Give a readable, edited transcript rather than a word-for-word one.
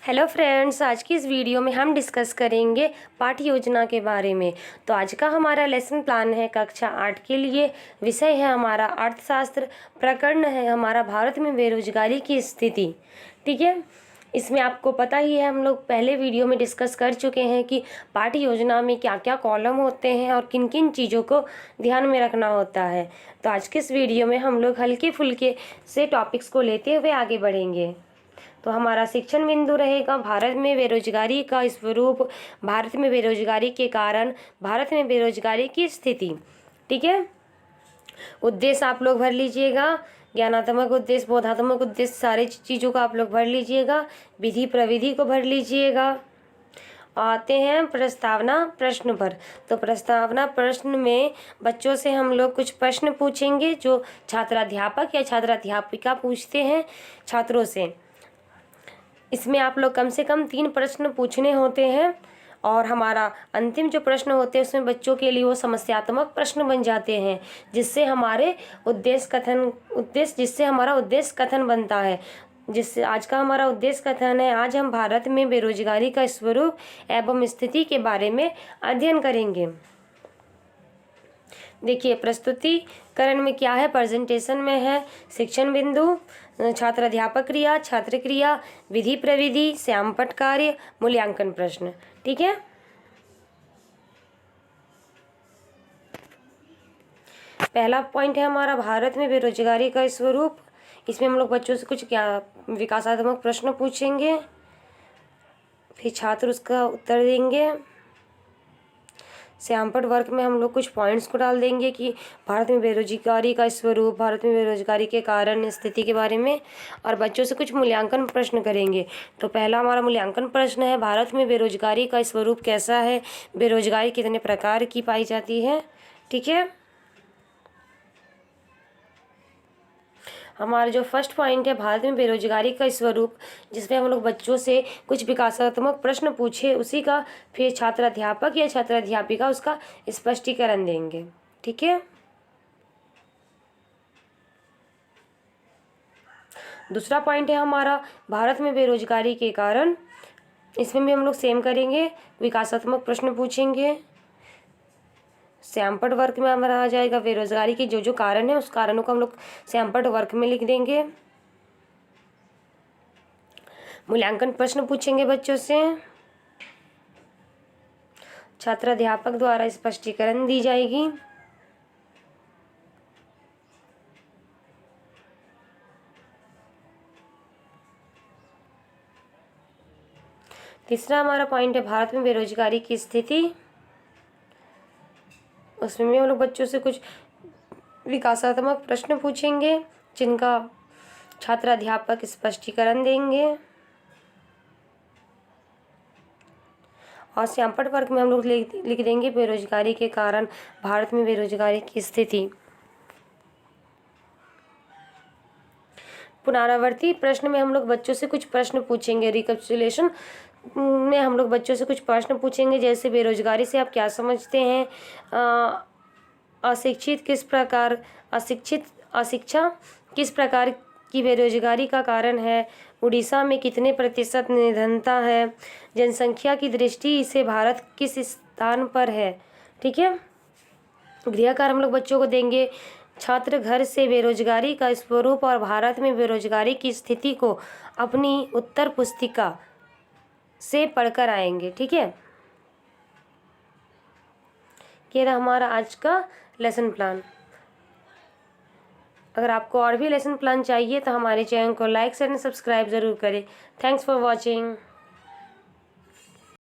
Hello friends, आज की इस वीडियो में हम डिस्कस करेंगे पाठ्य योजना के बारे में। तो आज का हमारा लेसन प्लान है कक्षा 8 के लिए। विषय है हमारा अर्थशास्त्र, प्रकरण है हमारा भारत में बेरोजगारी की स्थिति। ठीक है, इसमें आपको पता ही है, हम लोग पहले वीडियो में डिस्कस कर चुके हैं कि पाठ्य योजना में क्या क्या कॉलम होते हैं और किन किन चीज़ों को ध्यान में रखना होता है। तो आज के इस वीडियो में हम लोग हल्के फुल्के से टॉपिक्स को लेते हुए आगे बढ़ेंगे। तो हमारा शिक्षण बिंदु रहेगा भारत में बेरोजगारी का स्वरूप, भारत में बेरोजगारी के कारण, भारत में बेरोजगारी की स्थिति। ठीक है, उद्देश्य आप लोग भर लीजिएगा, ज्ञानात्मक उद्देश्य, बोधात्मक उद्देश्य, सारे चीज़ों को आप लोग भर लीजिएगा। विधि प्रविधि को भर लीजिएगा। आते हैं प्रस्तावना प्रश्न पर। तो प्रस्तावना प्रश्न में बच्चों से हम लोग कुछ प्रश्न पूछेंगे जो छात्राध्यापक या छात्राध्यापिका पूछते हैं छात्रों से। इसमें आप लोग कम से कम 3 प्रश्न पूछने होते हैं और हमारा अंतिम जो प्रश्न होते हैं उसमें बच्चों के लिए वो समस्यात्मक प्रश्न बन जाते हैं, जिससे हमारा उद्देश्य कथन बनता है। जिससे आज का हमारा उद्देश्य कथन है, आज हम भारत में बेरोजगारी का स्वरूप एवं स्थिति के बारे में अध्ययन करेंगे। देखिए, प्रस्तुतिकरण में क्या है, प्रेजेंटेशन में है शिक्षण बिंदु, छात्राध्यापक क्रिया, छात्र क्रिया, विधि प्रविधि, श्यामपट्ट कार्य, मूल्यांकन प्रश्न। ठीक है, पहला पॉइंट है हमारा भारत में बेरोजगारी का स्वरूप। इसमें हम लोग बच्चों से कुछ क्या विकासात्मक प्रश्न पूछेंगे, फिर छात्र उसका उत्तर देंगे। श्यामपट्ट वर्ग में हम लोग कुछ पॉइंट्स को डाल देंगे कि भारत में बेरोजगारी का स्वरूप, भारत में बेरोजगारी के कारण, स्थिति के बारे में, और बच्चों से कुछ मूल्यांकन प्रश्न करेंगे। तो पहला हमारा मूल्यांकन प्रश्न है, भारत में बेरोजगारी का स्वरूप कैसा है, बेरोजगारी कितने प्रकार की पाई जाती है। ठीक है, हमारा जो फर्स्ट पॉइंट है भारत में बेरोजगारी का स्वरूप, जिसमें हम लोग बच्चों से कुछ विकासात्मक प्रश्न पूछे, उसी का फिर छात्राध्यापक या छात्राध्यापिका उसका स्पष्टीकरण देंगे। ठीक है, दूसरा पॉइंट है हमारा भारत में बेरोजगारी के कारण। इसमें भी हम लोग सेम करेंगे, विकासात्मक प्रश्न पूछेंगे। श्यामपट्ट वर्ग में हमारा आ जाएगा बेरोजगारी के जो जो कारण है, उस कारणों को हम लोग श्यामपट्ट वर्ग में लिख देंगे। मूल्यांकन प्रश्न पूछेंगे बच्चों से, छात्राध्यापक द्वारा स्पष्टीकरण दी जाएगी। तीसरा हमारा पॉइंट है भारत में बेरोजगारी की स्थिति। उसमें भी हम लोग बच्चों से कुछ विकासात्मक प्रश्न पूछेंगे, जिनका छात्राध्यापक स्पष्टीकरण देंगे। और श्यामपट्ट वर्ग में हम लोग लिख देंगे बेरोजगारी के कारण, भारत में बेरोजगारी की स्थिति। पुनरावर्ती प्रश्न में हम लोग बच्चों से कुछ प्रश्न पूछेंगे। रिकैपिचुलेशन में हम लोग बच्चों से कुछ प्रश्न पूछेंगे, जैसे बेरोजगारी से आप क्या समझते हैं, अशिक्षा किस प्रकार की बेरोजगारी का कारण है, उड़ीसा में कितने प्रतिशत निर्धनता है, जनसंख्या की दृष्टि से भारत किस स्थान पर है। ठीक है, गृहकार हम लोग बच्चों को देंगे, छात्र घर से बेरोजगारी का स्वरूप और भारत में बेरोजगारी की स्थिति को अपनी उत्तर पुस्तिका से पढ़कर आएंगे। ठीक है, ये रहा हमारा आज का लेसन प्लान। अगर आपको और भी लेसन प्लान चाहिए तो हमारे चैनल को लाइक शेयर एंड सब्सक्राइब ज़रूर करें। Thanks for watching.